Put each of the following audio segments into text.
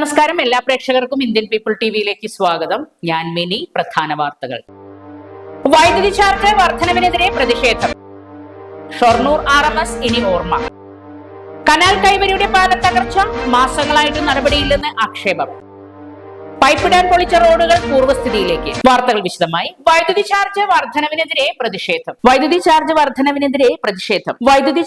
നമസ്കാരം. എല്ലാ പ്രേക്ഷകർക്കും ഇന്ത്യൻ പീപ്പിൾ ടിവിയിലേക്ക് സ്വാഗതം. ഞാൻ മിനി. പ്രധാന വാർത്തകൾ. വൈദ്യുതി ചാർജ് വർധനവിനെതിരെ പ്രതിഷേധം. ഷൊർണൂർ RMS ഇനി ഓർമ്മ. കനാൽ കൈവരിയുടെ പാലം തകർച്ച, മാസങ്ങളായിട്ട് നടപടിയില്ലെന്ന് ആക്ഷേപം. പൈപ്പിടാൻ പൊളിച്ച റോഡുകൾ പൂർവ്വസ്ഥിതിയിലേക്ക്. വാർത്തകൾ വിശദമായി. വൈദ്യുതി ചാർജ് വർധനവിനെതിരെ പ്രതിഷേധം. വൈദ്യുതി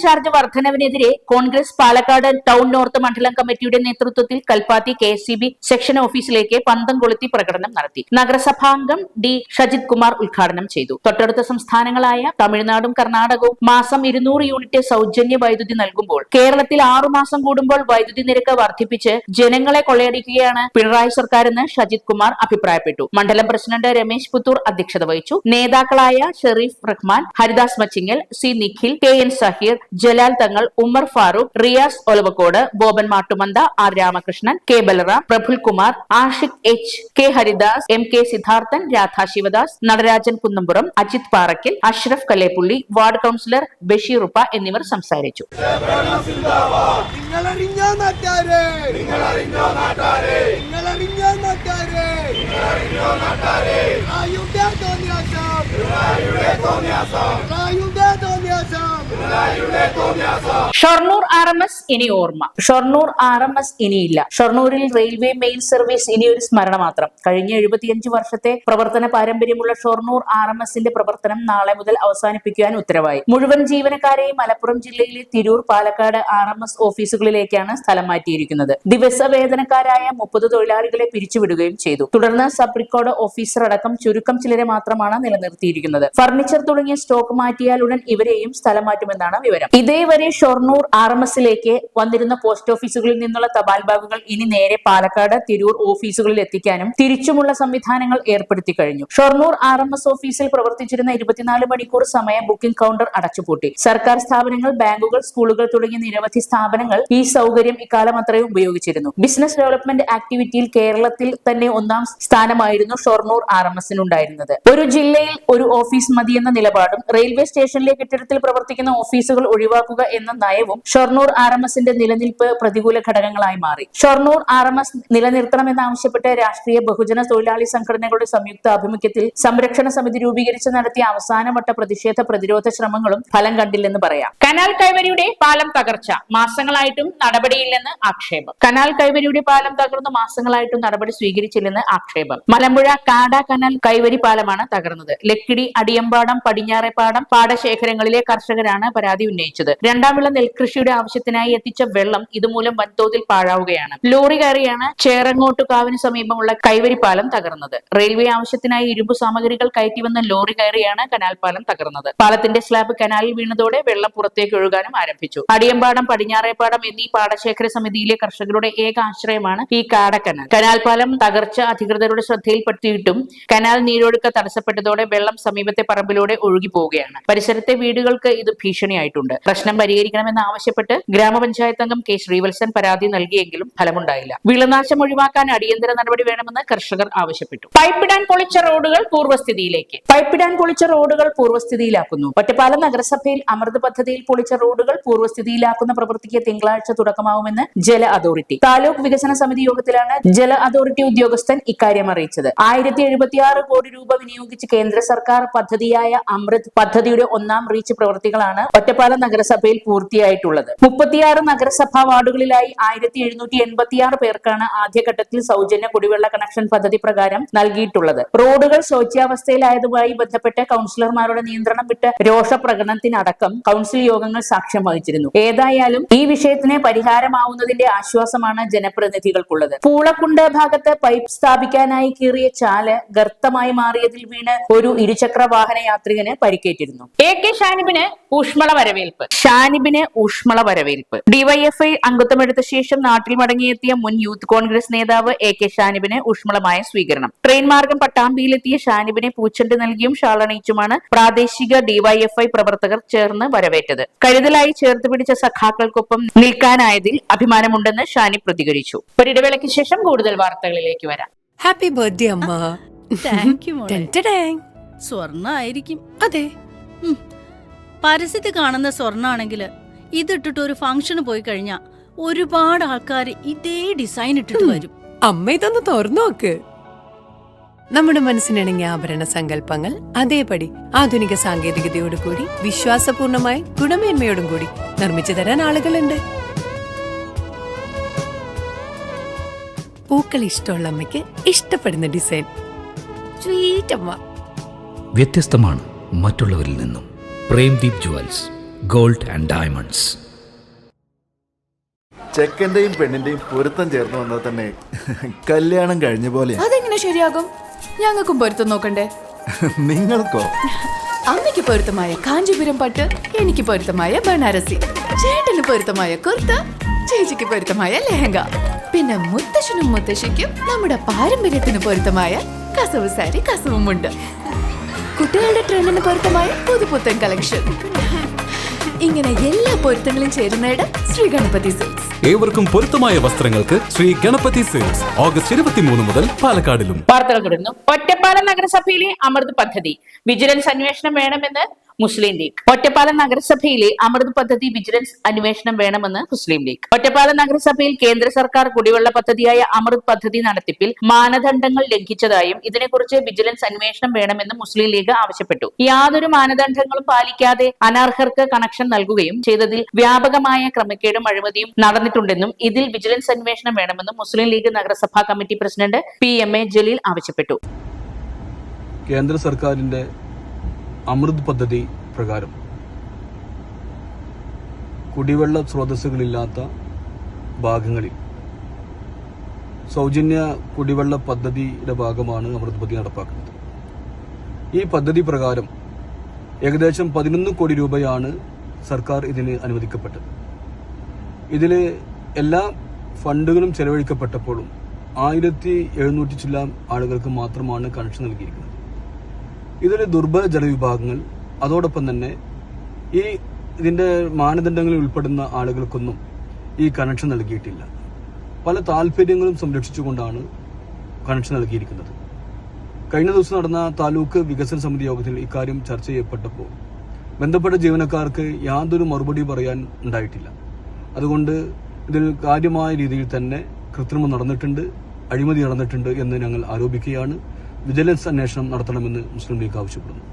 ചാർജ് വർധനവിനെതിരെ കോൺഗ്രസ് പാലക്കാട് ടൗൺ നോർത്ത് മണ്ഡലം കമ്മിറ്റിയുടെ നേതൃത്വത്തിൽ കൽപ്പാത്തി KSEB സെക്ഷൻ ഓഫീസിലേക്ക് പന്തം കൊളുത്തി പ്രകടനം നടത്തി. നഗരസഭാംഗം D. ഷജിത് കുമാർ ഉദ്ഘാടനം ചെയ്തു. തൊട്ടടുത്ത സംസ്ഥാനങ്ങളായ തമിഴ്നാടും കർണാടകവും മാസം 200 യൂണിറ്റ് സൗജന്യ വൈദ്യുതി നൽകുമ്പോൾ കേരളത്തിൽ 6 മാസം കൂടുമ്പോൾ വൈദ്യുതി നിരക്ക് വർദ്ധിപ്പിച്ച് ജനങ്ങളെ കൊള്ളയടിക്കുകയാണ് പിണറായി സർക്കാരെന്ന് ഷജിത് കുമാർ അഭിപ്രായപ്പെട്ടു. മണ്ഡലം പ്രസിഡന്റ് രമേശ് പുത്തൂർ അധ്യക്ഷത വഹിച്ചു. നേതാക്കളായ Sharif Rahman, Haridas Machingal, C. Nikhil, KN Saheer, Jalal Thangal, Umar Farooq, Riyas Olavakkode, Boban Mattumantha, R. Ramakrishnan, K. Balaram, Praful Kumar, Ashiq H. K. Haridas, MK Siddharthan, Radha Sivadas, Natarajan Kunnampuram, Ajith Paraykkal, Ashraf Kalleppulli, ward councillor Basheer ഉപ്പ എന്നിവർ സംസാരിച്ചു. ഷൊർണൂർ RMS ഇനി ഓർമ്മ. ഷൊർണൂർ RMS ഇനിയില്ല. ഷൊർണൂരിൽ റെയിൽവേ മെയിൽ സർവീസ് ഇനിയൊരു സ്മരണ മാത്രം. കഴിഞ്ഞ 75 വർഷത്തെ പ്രവർത്തന പാരമ്പര്യമുള്ള ഷൊർണൂർ RMSന്റെ പ്രവർത്തനം നാളെ മുതൽ അവസാനിപ്പിക്കുവാൻ ഉത്തരവായി. മുഴുവൻ ജീവനക്കാരെയും മലപ്പുറം ജില്ലയിലെ തിരൂർ, പാലക്കാട് RMS ഓഫീസുകളിലേക്കാണ് സ്ഥലം മാറ്റിയിരിക്കുന്നത്. ദിവസവേതനക്കാരായ 30 തൊഴിലാളികളെ പിരിച്ചുവിടുകയും ചെയ്തു. തുടർന്ന് സബ് റെക്കോർഡ് ഓഫീസർ അടക്കം ചുരുക്കം ചിലരെ മാത്രമാണ് നിലനിർത്തിയിരിക്കുന്നത്. ഫർണിച്ചർ തുടങ്ങിയ സ്റ്റോക്ക് മാറ്റിയാൽ ഉടൻ ഇവരെയും സ്ഥലം മാറ്റുമെന്നാണ് വിവരം. ഇതേവരെ ഷൊർണൂർ RMSലേക്ക് വന്നിരുന്ന പോസ്റ്റ് ഓഫീസുകളിൽ നിന്നുള്ള തപാൽ ബാഗുകൾ ഇനി നേരെ പാലക്കാട്, തിരൂർ ഓഫീസുകളിൽ എത്തിക്കാനും തിരിച്ചുമുള്ള സംവിധാനങ്ങൾ ഏർപ്പെടുത്തി കഴിഞ്ഞു. ഷൊർണൂർ RMS ഓഫീസിൽ പ്രവർത്തിച്ചിരുന്ന 24 മണിക്കൂർ സമയ ബുക്കിംഗ് കൗണ്ടർ അടച്ചുപൂട്ടി. സർക്കാർ സ്ഥാപനങ്ങൾ, ബാങ്കുകൾ, സ്കൂളുകൾ തുടങ്ങിയ നിരവധി സ്ഥാപനങ്ങൾ ഈ സൗകര്യം ഇക്കാലം അത്രയും ഉപയോഗിച്ചിരുന്നു. ബിസിനസ് ഡെവലപ്മെന്റ് ആക്ടിവിറ്റിയിൽ കേരളത്തിൽ തന്നെ 1ാം സ്ഥാനമായിരുന്നു ഷൊർണൂർ RMSനുണ്ടായിരുന്നത്. ഒരു ജില്ലയിൽ ഒരു ഓഫീസ് മതിയെന്ന നിലപാടും റെയിൽവേ സ്റ്റേഷനിലെ കെട്ടിടത്തിൽ പ്രവർത്തിക്കുന്ന ഓഫീസുകൾ ഒഴിവാക്കുക എന്ന നയവും ഷൊർണൂർ RMSന്റെ നിലനിൽപ്പ് പ്രതികൂല ഘടകങ്ങളായി മാറി. ഷൊർണൂർ RMS നിലനിർത്തണമെന്നാവശ്യപ്പെട്ട് രാഷ്ട്രീയ ബഹുജന തൊഴിലാളി സംഘടനകളുടെ സംയുക്ത ആഭിമുഖ്യത്തിൽ സംരക്ഷണ സമിതി രൂപീകരിച്ച് നടത്തിയ അവസാനവട്ട പ്രതിരോധ ശ്രമങ്ങളും ഫലം കണ്ടില്ലെന്ന് പറയാം. കനാൽ കൈവരിയുടെ പാലം തകർച്ച, മാസങ്ങളായിട്ടും നടപടിയില്ലെന്ന് ആക്ഷേപം. കനാൽ കൈവരിയുടെ പാലം തകർന്ന് മാസങ്ങളായിട്ടും നടപടി സ്വീകരിച്ചില്ലെന്ന് ആക്ഷേപം. മലമ്പുഴ കാട കനാൽ കൈവരി പാലമാണ് തകർന്നത്. ലക്കിടി, അടിയമ്പാടം, പടിഞ്ഞാറേപ്പാടം പാടശേഖരങ്ങളിലെ കർഷകരാണ് പരാതി ഉന്നയിച്ചത്. 2ാം വിള നെൽകൃഷിയുടെ ആവശ്യത്തിനായി എത്തിച്ച വെള്ളം ഇതുമൂലം വൻതോതിൽ പാഴാവുകയാണ്. ലോറി കയറിയാണ് ചേറങ്ങോട്ടുകാവിന് സമീപമുള്ള കൈവരി പാലം തകർന്നത്. റെയിൽവേ ആവശ്യത്തിനായി ഇരുമ്പു സാമഗ്രികൾ കയറ്റിവന്ന ലോറി കയറിയാണ് കനാൽ പാലം തകർന്നത്. പാലത്തിന്റെ സ്ലാബ് കനാലിൽ വീണതോടെ വെള്ളം പുറത്തേക്ക് ഒഴുകാനും ആരംഭിച്ചു. അടിയമ്പാടം, പടിഞ്ഞാറേപ്പാടം എന്നീ പാടശേഖര സമിതിയിലെ കർഷകരുടെ ഏക ആശ്രയമാണ് ഈ കാടക്കനാൽ. കനാൽ പാലം തകർച്ച അധികൃതരുടെ ശ്രദ്ധയിൽപ്പെടുത്തിയിട്ടും കനാൽ നീരൊഴുക്ക് തടസ്സപ്പെട്ടതോടെ വെള്ളം സമീപത്തെ പറമ്പിലൂടെ ഒഴുകി പോവുകയാണ്. പരിസരത്തെ വീടുകൾക്ക് ഇത് ഭീഷണിയായിട്ടുണ്ട്. പ്രശ്നം പരിഹരിക്കണമെന്ന് ആവശ്യപ്പെട്ട് ഗ്രാമപഞ്ചായത്ത് അംഗം K. ശ്രീവത്സൻ പരാതി നൽകിയെങ്കിലും ഫലമുണ്ടായില്ല. വിളനാശം ഒഴിവാക്കാൻ അടിയന്തര നടപടി വേണമെന്ന് കർഷകർ ആവശ്യപ്പെട്ടു. പൈപ്പിടാൻ പൊളിച്ച റോഡുകൾ പൂർവ്വസ്ഥിതിയിലേക്ക്. പൈപ്പിടാൻ പൊളിച്ച റോഡുകൾ പൂർവ്വസ്ഥിതിയിലാക്കുന്നു. ഒറ്റപ്പാലം നഗരസഭയിൽ അമൃത് പദ്ധതിയിൽ പൊളിച്ച റോഡുകൾ പൂർവ്വസ്ഥിതിയിലാക്കുന്ന പ്രവൃത്തിക്ക് തിങ്കളാഴ്ച തുടക്കമാവുമെന്ന് ജല അതോറിറ്റി. താലൂക്ക് വികസന സമിതി യോഗത്തിലാണ് ജല അതോറിറ്റി ഉദ്യോഗസ്ഥൻ ഇക്കാര്യം അറിയിച്ചത്. 1076 കോടി രൂപ വിനിയോഗിച്ച് കേന്ദ്ര സർക്കാർ പദ്ധതിയായ അമൃത് പദ്ധതിയുടെ 1ാം റീച്ച് പ്രവൃത്തികളാണ് ഒറ്റപ്പാലം നഗരസഭയിൽ പൂർത്തിയായിട്ടുള്ളത്. 36 നഗരസഭാ വാർഡുകളിലായി 1786 പേർക്കാണ് ആദ്യഘട്ടത്തിൽ സൗജന്യ കുടിവെള്ള കണക്ഷൻ പദ്ധതി പ്രകാരം നൽകിയിട്ടുള്ളത്. റോഡുകൾ ശോച്യാവസ്ഥയിലായതുമായി ബന്ധപ്പെട്ട് കൌൺസിലർമാരുടെ നിയന്ത്രണം വിട്ട് രോഷപ്രകടനത്തിനടക്കം കൌൺസിൽ യോഗങ്ങൾ സാക്ഷ്യം വഹിച്ചിരുന്നു. ഏതായാലും ഈ വിഷയത്തിന് പരിഹാരമാവുന്നതിന്റെ ആശ്വാസമാണ് ജനപ്രതിനിധികൾക്കുള്ളത്. പൂളക്കുണ്ട് ഭാഗത്ത് പൈപ്പ് സ്ഥാപിക്കാനായി കീറിയ ചാല് ഗർത്തമായി മാറിയതിൽ വീണ് ഒരു ഇരുചക്ര വാഹന യാത്രികന് പരിക്കേറ്റിരുന്നു. AK ഷാനിബിന് ഊഷ്മള വരവേൽപ്പ്. DYFI അംഗത്വമെടുത്ത ശേഷം നാട്ടിൽ മടങ്ങിയെത്തിയ മുൻ യൂത്ത് കോൺഗ്രസ് നേതാവ് AK ഷാനിബിന് ഊഷ്മളമായ സ്വീകരണം. ട്രെയിൻ മാർഗം പട്ടാമ്പിയിലെത്തിയ ഷാനിബിനെ പൂച്ചെണ്ട് നൽകിയും ഷാളണിയിച്ചുമാണ് പ്രാദേശിക DYFI പ്രവർത്തകർ ചേർന്ന് വരവേറ്റത്. കരുതലായി ചേർത്ത് പിടിച്ച സഖാക്കൾക്കൊപ്പം നിൽക്കാനായതിൽ അഭിമാനമുണ്ടെന്ന് ഷാനി പ്രതികരിച്ചു. ഒരിടവേളയ്ക്ക് ശേഷം കൂടുതൽ വാർത്തകളിലേക്ക് വരാം. ഹാപ്പി ബർത്ത്ഡേ അമ്മ. താങ്ക് യു മോളെ. സ്വർണ്ണായിരിക്കും. അതെ, പരസ്യത്തിൽ കാണുന്ന സ്വർണ്ണാണെങ്കിൽ ഇതിട്ടിട്ട് ഒരു ഫംഗ്ഷന് പോയി കഴിഞ്ഞാ ഒരുപാട് ആൾക്കാർ ഇതേ ഡിസൈൻ ഇട്ടിട്ട് വരും. അമ്മ ഇതൊന്ന് തുറന്നു നോക്ക്. നമ്മുടെ മനസ്സിനിണങ്ങിയ ആഭരണ സങ്കല്പങ്ങൾ അതേപടി ആധുനിക സാങ്കേതികതയോടു കൂടി വിശ്വാസപൂർണമായി ഗുണമേന്മയോടും കൂടി നിർമ്മിച്ചു തരാൻ ആളുകളുണ്ട്. പൂക്കൾ ഇഷ്ടമുള്ള അമ്മയ്ക്ക് ഇഷ്ടപ്പെടുന്ന ഡിസൈൻ. സ്വീറ്റ് അമ്മ. വ്യത്യസ്തമാണ് മറ്റുള്ളവരിൽ നിന്നും. Premdeep jewels, gold and diamonds. ചെക്കന്റെയും പെണ്ണിന്റെയും പൊരുത്തം ചേർന്ന് വന്നാൽ തന്നെ കല്യാണം കഴിഞ്ഞ പോലെ. അതെങ്ങനെ ശരിയാകും? ഞങ്ങൾക്കും പൊരുത്തം നോക്കണ്ടേ? നിങ്ങൾക്കോ? അമ്മയ്ക്ക് പൊരുത്തമായ കാഞ്ചീപുരം പട്ട്, എനിക്ക് പൊരുത്തമായ ബനാറസി, ചേട്ടന് പൊരുത്തമായ കുർത്ത, ചേച്ചിക്ക് പൊരുത്തമായ ലെഹങ്ക, പിന്നെ മുത്തശ്ശനും മുത്തശ്ശിക്കും നമ്മുടെ പാരമ്പര്യത്തിന് പൊരുത്തമായ കസവ് സാരി, കസവുമുണ്ട്. കുട്ടികളുടെ ട്രെൻഡിന് പൊരുത്തമായ പുതുപുത്തൻ കളക്ഷൻ. ഇങ്ങനെ എല്ലാ പൊരുത്തങ്ങളും ചേരുന്നയിടം ശ്രീ ഗണപതി സിൽക്സ്. ഏവർക്കും പൊരുത്തമായ വസ്ത്രങ്ങൾക്ക് ശ്രീ ഗണപതി സിൽക്സ്. ഓഗസ്റ്റ് 23 മുതൽ പാലക്കാടിലും. വാർത്തകൾ തുടരുന്നു. ഒറ്റപ്പാലം നഗരസഭയിലെ അമൃത് പദ്ധതി വിജിലൻസ് അന്വേഷണം വേണമെന്ന് മുസ്ലിം ലീഗ്. ഒറ്റപ്പാലം നഗരസഭയിലെ അമൃത് പദ്ധതി വിജിലൻസ് അന്വേഷണം വേണമെന്ന് മുസ്ലിം ലീഗ്. ഒറ്റപ്പാലം നഗരസഭയിൽ കേന്ദ്ര സർക്കാർ കുടിവെള്ള പദ്ധതിയായ അമൃത് പദ്ധതി നടത്തിപ്പിൽ മാനദണ്ഡങ്ങൾ ലംഘിച്ചതായും ഇതിനെക്കുറിച്ച് വിജിലൻസ് അന്വേഷണം വേണമെന്ന് മുസ്ലിം ലീഗ് ആവശ്യപ്പെട്ടു. യാതൊരു മാനദണ്ഡങ്ങളും പാലിക്കാതെ അനർഹർക്ക് കണക്ഷൻ നൽകുകയും ചെയ്തതിൽ വ്യാപകമായ ക്രമക്കേടും അഴിമതിയും നടന്നിട്ടുണ്ടെന്നും ഇതിൽ വിജിലൻസ് അന്വേഷണം വേണമെന്നും മുസ്ലിം ലീഗ് നഗരസഭാ കമ്മിറ്റി പ്രസിഡന്റ് PMA ജലീൽ ആവശ്യപ്പെട്ടു. കേന്ദ്ര സർക്കാരിന്റെ അമൃത് പദ്ധതി പ്രകാരം കുടിവെള്ള സ്രോതസ്സുകളില്ലാത്ത ഭാഗങ്ങളിൽ സൗജന്യ കുടിവെള്ള പദ്ധതിയുടെ ഭാഗമാണ് അമൃത് പദ്ധതി നടപ്പാക്കുന്നത്. ഈ പദ്ധതി പ്രകാരം ഏകദേശം 11 കോടി രൂപയാണ് സർക്കാർ ഇതിന് അനുവദിക്കപ്പെട്ടത്. ഇതിൽ എല്ലാ ഫണ്ടുകളും ചെലവഴിക്കപ്പെട്ടപ്പോഴും 1700 ചില്ലാൻ ആളുകൾക്ക് മാത്രമാണ് കണക്ഷൻ നൽകിയിരിക്കുന്നത്. ഇതിൽ ദുർബല ജനവിഭാഗങ്ങൾ, അതോടൊപ്പം തന്നെ ഇതിന്റെ മാനദണ്ഡങ്ങളിൽ ഉൾപ്പെടുന്ന ആളുകൾക്കൊന്നും ഈ കണക്ഷൻ നൽകിയിട്ടില്ല. പല താല്പര്യങ്ങളും സംരക്ഷിച്ചുകൊണ്ടാണ് കണക്ഷൻ നൽകിയിരിക്കുന്നത്. കഴിഞ്ഞ ദിവസം നടന്ന താലൂക്ക് വികസന സമിതി യോഗത്തിൽ ഇക്കാര്യം ചർച്ച ചെയ്യപ്പെട്ടപ്പോൾ ബന്ധപ്പെട്ട ജീവനക്കാർക്ക് യാതൊരു മറുപടി പറയാൻ ഉണ്ടായിട്ടില്ല. അതുകൊണ്ട് ഇതിൽ കാര്യമായ രീതിയിൽ തന്നെ കൃത്രിമം നടന്നിട്ടുണ്ട്, അഴിമതി നടന്നിട്ടുണ്ട് എന്ന് ഞങ്ങൾ ആരോപിക്കുകയാണ്. വിജിലൻസ് അന്വേഷണം നടത്തണമെന്ന് മുസ്ലിം ലീഗ് ആവശ്യപ്പെടുന്നു.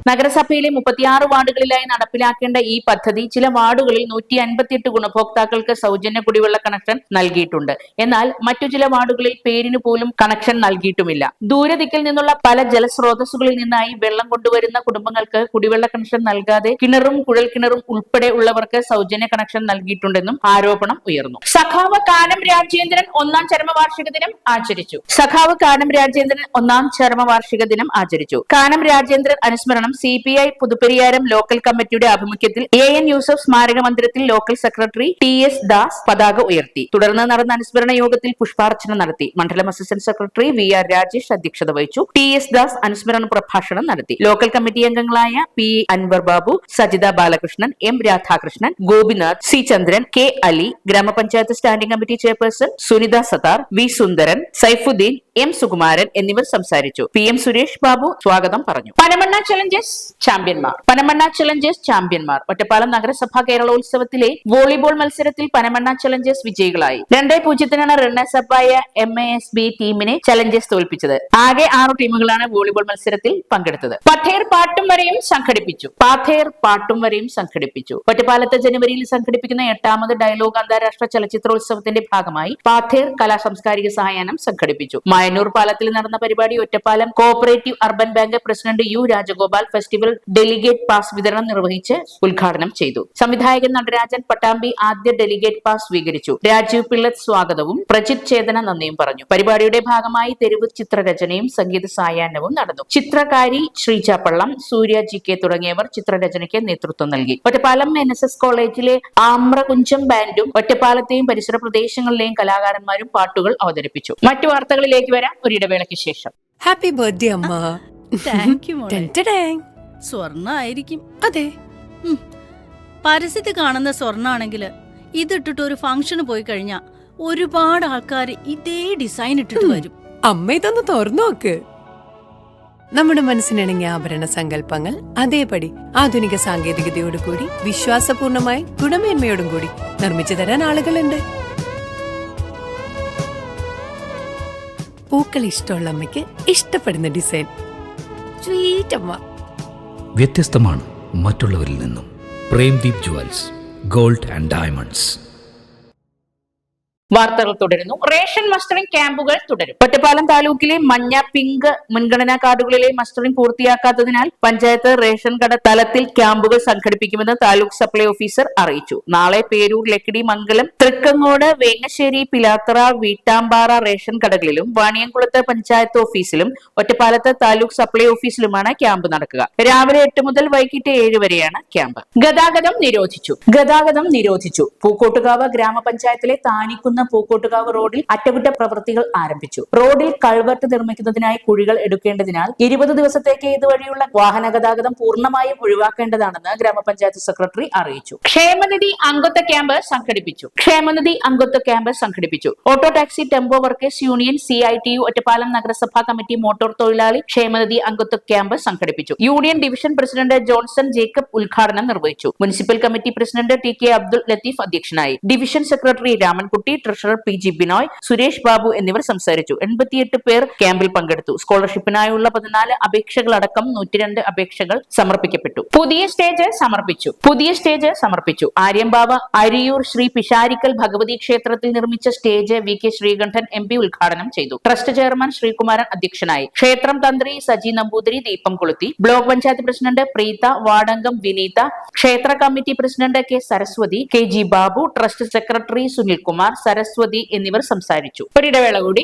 നഗരസഭയിലെ 36 വാർഡുകളിലായി നടപ്പിലാക്കേണ്ട ഈ പദ്ധതി ചില വാർഡുകളിൽ 158 ഗുണഭോക്താക്കൾക്ക് സൗജന്യ കുടിവെള്ള കണക്ഷൻ നൽകിയിട്ടുണ്ട്. എന്നാൽ മറ്റു ചില വാർഡുകളിൽ പേരിന് പോലും കണക്ഷൻ നൽകിയിട്ടുമില്ല. ദൂരദിക്കിൽ നിന്നുള്ള പല ജലസ്രോതസ്സുകളിൽ നിന്നായി വെള്ളം കൊണ്ടുവരുന്ന കുടുംബങ്ങൾക്ക് കുടിവെള്ള കണക്ഷൻ നൽകാതെ കിണറും കുഴൽക്കിണറും ഉൾപ്പെടെ ഉള്ളവർക്ക് സൗജന്യ കണക്ഷൻ നൽകിയിട്ടുണ്ടെന്നും ആരോപണം ഉയർന്നു. സഖാവ് കാനം രാജേന്ദ്രൻ 1ാം ചരമവാർഷിക ദിനം ആചരിച്ചു. സഖാവ് കാനം രാജേന്ദ്രൻ 1ാം ചരമവാർഷിക ദിനം ആചരിച്ചു. കാനം രാജേന്ദ്രൻ അനുസ്മരണം CPI പുതുപ്പരിയാരം ലോക്കൽ കമ്മിറ്റിയുടെ ആഭിമുഖ്യത്തിൽ AN യൂസഫ് സ്മാരക മന്ദിരത്തിൽ ലോക്കൽ സെക്രട്ടറി TS ദാസ് പതാക ഉയർത്തി. തുടർന്ന് നടന്ന അനുസ്മരണ യോഗത്തിൽ പുഷ്പാർച്ചന നടത്തി. മണ്ഡലം അസിസ്റ്റന്റ് സെക്രട്ടറി VR രാജേഷ് അധ്യക്ഷത വഹിച്ചു. TS ദാസ് അനുസ്മരണ പ്രഭാഷണം നടത്തി. ലോക്കൽ കമ്മിറ്റി അംഗങ്ങളായ P Anwar Babu, Sajitha Balakrishnan, M Radhakrishnan, Gopinath, C Chandran, K Ali, ഗ്രാമപഞ്ചായത്ത് standing committee chairperson Sunitha Sathar, V Sundaran, Saifuddin, M Sukumaran എന്നിവർ സംസാരിച്ചു. PM സുരേഷ് ബാബു സ്വാഗതം പറഞ്ഞു. പനമണ്ണ ചലഞ്ചേഴ്സ് ചാമ്പ്യന്മാർ. പനമണ്ണ ചലഞ്ചേഴ്സ് ചാമ്പ്യന്മാർ. ഒറ്റപ്പാലം നഗരസഭാ കേരളോത്സവത്തിലെ വോളിബോൾ മത്സരത്തിൽ പനമണ്ണ ചലഞ്ചേഴ്സ് വിജയികളായി. 2-0 റണ്ണേഴ്സപ്പായ MASB ടീമിനെ ചലഞ്ചേഴ്സ് തോൽപ്പിച്ചത്. ആകെ 6 ടീമുകളാണ് വോളിബോൾ മത്സരത്തിൽ പങ്കെടുത്തത്. പഥേർ പാട്ടും വരെയും സംഘടിപ്പിച്ചു. ഒറ്റപ്പാലത്ത് ജനുവരിയിൽ സംഘടിപ്പിക്കുന്ന 8ാമത് ഡയലോഗ് അന്താരാഷ്ട്ര ചലച്ചിത്രോത്സവത്തിന്റെ ഭാഗമായി പാഥേർ കലാ സാംസ്കാരിക സായാഹ്നം സംഘടിപ്പിച്ചു. മായന്നൂർ പാലത്തിൽ നടന്ന പരിപാടി Ottapalam cooperative urban bank president U Rajagopal festival delegate pass വിതരണം നിർവഹിച്ച് ഉദ്ഘാടനം ചെയ്തു. സംവിധായകൻ നടരാജൻ പട്ടാമ്പി ആദ്യ ഡെലിഗേറ്റ് പാസ് സ്വീകരിച്ചു. രാജീവ് പിള്ളത്ത് സ്വാഗതവും പ്രജിത് ചേതന നന്ദിയും പറഞ്ഞു. പരിപാടിയുടെ ഭാഗമായി തെരുവ് ചിത്രരചനയും സംഗീത സായാഹ്നവും നടന്നു. ചിത്രകാരി ശ്രീജ പള്ളം, സൂര്യ GK തുടങ്ങിയവർ ചിത്രരചനയ്ക്ക് നേതൃത്വം നൽകി. ഒറ്റപ്പാലം NSS കോളേജിലെ ആമ്രകുഞ്ചം ബാൻഡും ഒറ്റപ്പാലത്തെയും പരിസര പ്രദേശങ്ങളിലെയും കലാകാരന്മാരും പാട്ടുകൾ അവതരിപ്പിച്ചു. മറ്റു വാർത്തകളിലേക്ക് വരാം ഒരിടവേളയ്ക്ക് ശേഷം. ഹാപ്പി ബർത്ത്ഡേ അമ്മ. താങ്ക് യു മോളെ. ടെൻറ്റഡേങ്. സ്വർണ്ണ ആയിരിക്കും. അതെ. പരസ്യത്തിൽ കാണുന്ന സ്വർണ്ണാണെങ്കിൽ ഇതിട്ടിട്ട് ഒരു ഫംഗ്ഷന് പോയി കഴിഞ്ഞാ ഒരുപാട് ആൾക്കാർ ഇതേ ഡിസൈൻ ഇട്ടിട്ട് വരും. അമ്മ ഇതൊന്ന് തുറന്നു നോക്ക്. നമ്മുടെ മനസ്സിനിണങ്ങിയ ആഭരണ സങ്കല്പങ്ങൾ അതേപടി ആധുനിക സാങ്കേതികതയോടു കൂടി വിശ്വാസപൂർണമായി ഗുണമേന്മയോടും കൂടി നിർമ്മിച്ചു തരാൻ ആളുകളുണ്ട്. പൂക്കൾ ഇഷ്ടമുള്ള അമ്മയ്ക്ക് ഇഷ്ടപ്പെടുന്ന ഡിസൈൻ. സ്വീറ്റ് അമ്മ. വ്യത്യസ്തമാണ് മറ്റുള്ളവരിൽ നിന്നും. Premdeep jewels, gold and diamonds. വാർത്തകൾ തുടരുന്നു. റേഷൻ മസ്റ്ററിംഗ് ക്യാമ്പുകൾ തുടരും. ഒറ്റപ്പാലം താലൂക്കിലെ മഞ്ഞ, പിങ്ക് മുൻഗണനാ കാർഡുകളിലെ മസ്റ്ററിംഗ് പൂർത്തിയാക്കാത്തതിനാൽ പഞ്ചായത്ത് റേഷൻ കട തലത്തിൽ ക്യാമ്പുകൾ സംഘടിപ്പിക്കുമെന്ന് താലൂക്ക് സപ്ലൈ ഓഫീസർ അറിയിച്ചു. നാളെ പേരൂർ, ലക്കിടി, മംഗലം, തൃക്കങ്ങോട്, വേങ്ങശ്ശേരി, പിലാത്തറ, വീട്ടാമ്പാറ റേഷൻ കടകളിലും വാണിയംകുളത്ത് പഞ്ചായത്ത് ഓഫീസിലും ഒറ്റപ്പാലത്ത് താലൂക്ക് സപ്ലൈ ഓഫീസിലുമാണ് ക്യാമ്പ് നടക്കുക. രാവിലെ 8 മുതൽ വൈകിട്ട് 7 വരെയാണ് ക്യാമ്പ്. ഗതാഗതം നിരോധിച്ചു. പൂക്കോട്ടുകാവ് ഗ്രാമപഞ്ചായത്തിലെ താനിക്കുന്ന പൂക്കോട്ടുകാവ് റോഡിൽ അറ്റകുറ്റപ്രവൃത്തികൾ ആരംഭിച്ചു. റോഡിൽ കൾവർട്ട് നിർമ്മിക്കുന്നതിനായി കുഴികൾ എടുക്കേണ്ടതിനാൽ 20 ദിവസത്തേക്ക് ഇതുവഴിയുള്ള വാഹന ഗതാഗതം പൂർണ്ണമായും ഒഴിവാക്കേണ്ടതാണെന്ന് ഗ്രാമപഞ്ചായത്ത് സെക്രട്ടറി അറിയിച്ചു. ക്ഷേമനിധി അംഗത്വ ക്യാമ്പ് സംഘടിപ്പിച്ചു. Auto taxi tempo workers union, CITU, Ottapalam നഗരസഭാ കമ്മിറ്റി മോട്ടോർ തൊഴിലാളി ക്ഷേമനിധി അംഗത്വ ക്യാമ്പ് സംഘടിപ്പിച്ചു. Union division president Johnson Jacob ഉദ്ഘാടനം നിർവഹിച്ചു. Municipal committee president TK Abdul Latheef അധ്യക്ഷനായി. Division secretary Ramankutty, treasurer PG Binoy, Suresh Babu എന്നിവർ സംസാരിച്ചു. 88 പേർ ക്യാമ്പിൽ പങ്കെടുത്തു. സ്കോളർഷിപ്പിനായുള്ള 14 അപേക്ഷകളടക്കം 102 അപേക്ഷകൾ സമർപ്പിക്കപ്പെട്ടു. പുതിയ സ്റ്റേജ് സമർപ്പിച്ചു. ആര്യമ്പാവ അരിയൂർ ശ്രീ പിഷാരിക്കൽ ഭഗവതി ക്ഷേത്രത്തിൽ നിർമ്മിച്ച സ്റ്റേജ് VK ശ്രീകണ്ഠൻ MP ഉദ്ഘാടനം ചെയ്തു. ട്രസ്റ്റ് ചെയർമാൻ ശ്രീകുമാരൻ അധ്യക്ഷനായി. ക്ഷേത്രം തന്ത്രി സജി നമ്പൂതിരി ദീപം കൊളുത്തി. ബ്ലോക്ക് പഞ്ചായത്ത് പ്രസിഡന്റ് പ്രീത, വാർഡംഗം വിനീത, ക്ഷേത്ര committee president K Saraswathi, KG Babu, trust secretary Sunilkumar, Saraswathi എന്നിവർ സംസാരിച്ചു. ഒരിടവേള കൂടി.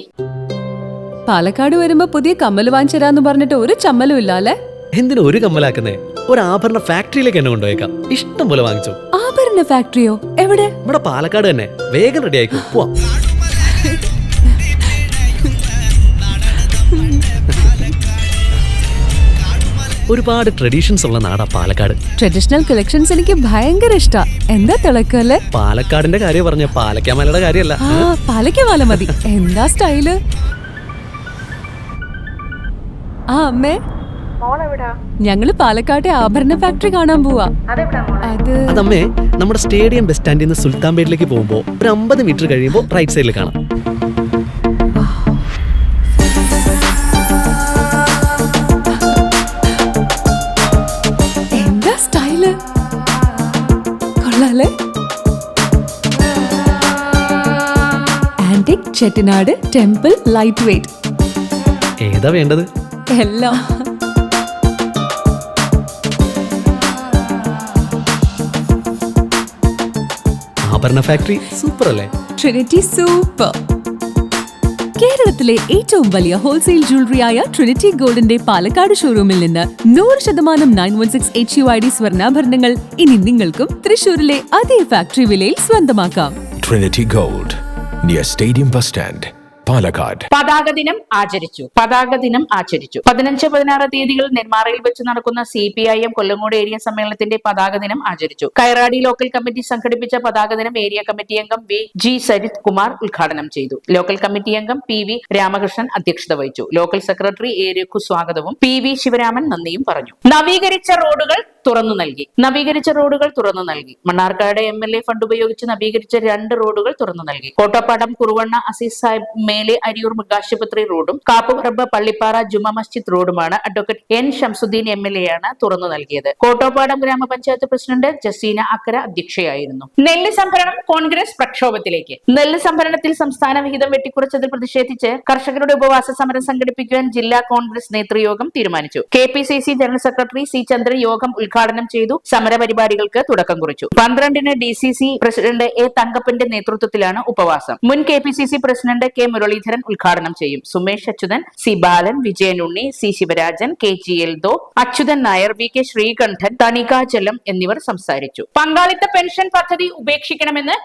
പാലക്കാട് വരുമ്പോ പുതിയ കമ്മൽ വാങ്ങിച്ചരാന്ന് പറഞ്ഞിട്ട് ഒരു ചമ്മലും ഇല്ല അല്ലേ? എന്തിനു ഒരു കമ്മലാക്കുന്നേ? ഒരു ആഭരണ ഫാക്ടറിയിലേക്ക് എന്നെ കൊണ്ടുപോയേക്കാം. ഇഷ്ടം പോലെ വാങ്ങിച്ചോ. ആഭരണ ഫാക്ടറിയോ? എവിടെ? ഇവിടെ പാലക്കാട് തന്നെ. വേഗം റെഡി ആയിക്കോ, പോവാം. ഒരുപാട് ട്രഡീഷൻസ് ഉള്ള നാടാ പാലക്കാട്. ട്രഡീഷണൽ കളക്ഷൻസ് എനിക്ക് ഭയങ്കര ഇഷ്ടാ. എന്താ തിളക്കല്ലേ? പാലക്കാടിന്റെ കാര്യം പറഞ്ഞ പാലക്കാമലയുടെ കാര്യമല്ല. പാലക്കാമല മതി. എന്താ സ്റ്റൈല്? അമ്മേ, ഞങ്ങള് പാലക്കാട്ടെ ആഭരണ ഫാക്ടറി കാണാൻ പോവാ. അതമ്മേ, നമ്മുടെ സ്റ്റേഡിയം ബസ് സ്റ്റാൻഡിൽ നിന്ന് സുൽത്താൻപേട്ടിലേക്ക് പോകുമ്പോ ഒരു 50 മീറ്റർ കഴിയുമ്പോ റൈറ്റ് സൈഡിൽ കാണാം. എന്താ സ്റ്റൈല്? കൊള്ളാലേ? Antique Chettinad temple light weight. ഏതാ വേണ്ടത്? എല്ലാം. ആഭരണ ഫാക്ടറി സൂപ്പർ അല്ലേ? Trinity super. കേരളത്തിലെ ഏറ്റവും വലിയ ഹോൾസെയിൽ ജ്വല്ലറിയായ ട്രിനിറ്റി ഗോൾഡിന്റെ പാലക്കാട് ഷോറൂമിൽ നിന്ന് 100% 916 HUID സ്വർണ്ണാഭരണങ്ങൾ ഇനി നിങ്ങൾക്കും തൃശൂരിലെ അതേ ഫാക്ടറി വിലയിൽ സ്വന്തമാക്കാം. Trinity gold, near stadium bus stand, Palakkad. പതാക ദിനം ആചരിച്ചു. 15-16 തീയതികളിൽ നെന്മാറയിൽ വെച്ച് നടക്കുന്ന CPIM കൊല്ലങ്കോട് ഏരിയ സമ്മേളനത്തിന്റെ പതാക ദിനം ആചരിച്ചു. കൈറാടി ലോക്കൽ കമ്മിറ്റി സംഘടിപ്പിച്ച പതാക ദിനം ഏരിയ കമ്മിറ്റി അംഗം VG സരിത് കുമാർ ഉദ്ഘാടനം ചെയ്തു. ലോക്കൽ കമ്മിറ്റി അംഗം PV രാമകൃഷ്ണൻ അധ്യക്ഷത വഹിച്ചു. ലോക്കൽ സെക്രട്ടറി A രഘു സ്വാഗതവും PV ശിവരാമൻ നന്ദിയും പറഞ്ഞു. നവീകരിച്ച റോഡുകൾ തുറന്നു നൽകി. മണ്ണാർക്കാട് MLA ഫണ്ട് ഉപയോഗിച്ച് നവീകരിച്ച 2 റോഡുകൾ തുറന്നു നൽകി. കോട്ടപ്പാടം കുറുവണ്ണ അസീസ് സാഹിബ് മേലെ അരിയൂർ മൃഗാശുപത്രി റോഡും Kappuparamb Pallippara Juma Masjid റോഡുമാണ് advocate N Shamsuddin MLA ആണ് തുറന്നു നൽകിയത്. കോട്ടപ്പാടം ഗ്രാമപഞ്ചായത്ത് പ്രസിഡന്റ് ജസീന അക്കര അധ്യക്ഷയായിരുന്നു. നെല്ല് സംഭരണം കോൺഗ്രസ് പ്രക്ഷോഭത്തിലേക്ക്. നെല്ല് സംഭരണത്തിൽ സംസ്ഥാന വിഹിതം വെട്ടിക്കുറച്ചതിൽ പ്രതിഷേധിച്ച് കർഷകരുടെ ഉപവാസ സമരം സംഘടിപ്പിക്കുവാൻ ജില്ലാ കോൺഗ്രസ് നേതൃയോഗം തീരുമാനിച്ചു. KPCC ജനറൽ സെക്രട്ടറി C ചന്ദ്രൻ യോഗം ഉദ്ഘാടനം ചെയ്തു. സമരപരിപാടികൾക്ക് തുടക്കം കുറിച്ചു. 12-ന് DCC പ്രസിഡന്റ് A തങ്കപ്പന്റെ നേതൃത്വത്തിലാണ് ഉപവാസം. മുൻ KPCC പ്രസിഡന്റ് K മുരളീധരൻ ഉദ്ഘാടനം ചെയ്യും. സുമേഷ് അച്യുതൻ, C ബാലൻ, വിജയനുണ്ണി, C ശിവരാജൻ, KGL ദോ, അച്യുതൻ നായർ, VK ശ്രീകണ്ഠൻ, തണികാചലം എന്നിവർ സംസാരിച്ചു. പങ്കാളിത്ത പെൻഷൻ പദ്ധതി ഉപേക്ഷിക്കണമെന്ന്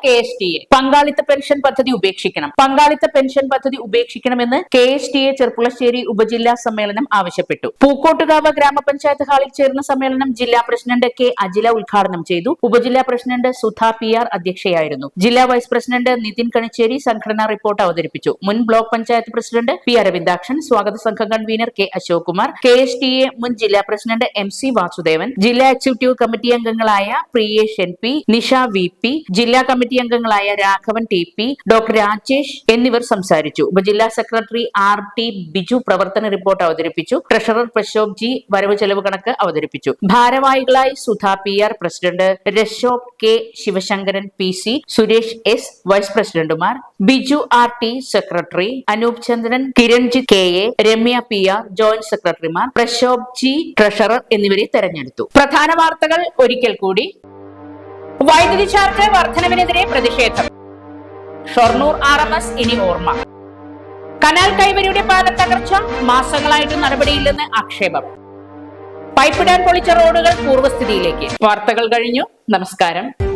KSTA ചെർപ്പുളശ്ശേരി ഉപജില്ലാ സമ്മേളനം ആവശ്യപ്പെട്ടു. പൂക്കോട്ടുകാവ് ഗ്രാമപഞ്ചായത്ത് ഹാളിൽ ചേർന്ന സമ്മേളനം ജില്ലാ ജില്ലാ പ്രസിഡന്റ് കെ അജില ഉദ്ഘാടനം ചെയ്തു. ഉപജില്ലാ പ്രസിഡന്റ് സുധ PR അധ്യക്ഷയായിരുന്നു. ജില്ലാ വൈസ് പ്രസിഡന്റ് നിതിൻ കണിച്ചേരി സംഘടനാ റിപ്പോർട്ട് അവതരിപ്പിച്ചു. മുൻ block panchayat president P Aravindakshan, സ്വാഗത സംഘം convener K Ashok Kumar, KSTA മുൻ ജില്ലാ പ്രസിഡന്റ് MC വാസുദേവൻ, ജില്ലാ എക്സിക്യൂട്ടീവ് കമ്മിറ്റി അംഗങ്ങളായ പ്രിയേഷ് NP, നിഷ VP, ജില്ലാ കമ്മിറ്റി അംഗങ്ങളായ രാഘവൻ TP, ഡോക്ടർ രാജേഷ് എന്നിവർ സംസാരിച്ചു. ഉപജില്ലാ സെക്രട്ടറി RT ബിജു പ്രവർത്തന റിപ്പോർട്ട് അവതരിപ്പിച്ചു. ട്രഷറർ പ്രശോഭ് G വരവ് ചെലവ് കണക്ക് അവതരിപ്പിച്ചു. ഭാരവാഹികളായി Sudha PR president, Rashobh K, Sivasankaran PC, Suresh S vice പ്രസിഡന്റുമാർ, Biju RT secretary, Anoop Chandran, Kiranjith KA, Ramya PR joint സെക്രട്ടറിമാർ, പ്രശോഭ് G ട്രഷറർ എന്നിവരെ തെരഞ്ഞെടുത്തു. പ്രധാന വാർത്തകൾ ഒരിക്കൽ കൂടി. വൈദ്യുതി ചാർജ് വർധനവിനെതിരെ പ്രതിഷേധം. ഷൊർണൂർ RMS ഇനി ഓർമ്മ. കനാൽ കൈവരിയുടെ പാലം തകർച്ച, മാസങ്ങളായിട്ട് നടപടിയില്ലെന്ന് ആക്ഷേപം. പൈപ്പിടാൻ പൊളിച്ച റോഡുകൾ പൂർവ്വസ്ഥിതിയിലേക്ക്. വാർത്തകൾ കഴിഞ്ഞു. നമസ്കാരം.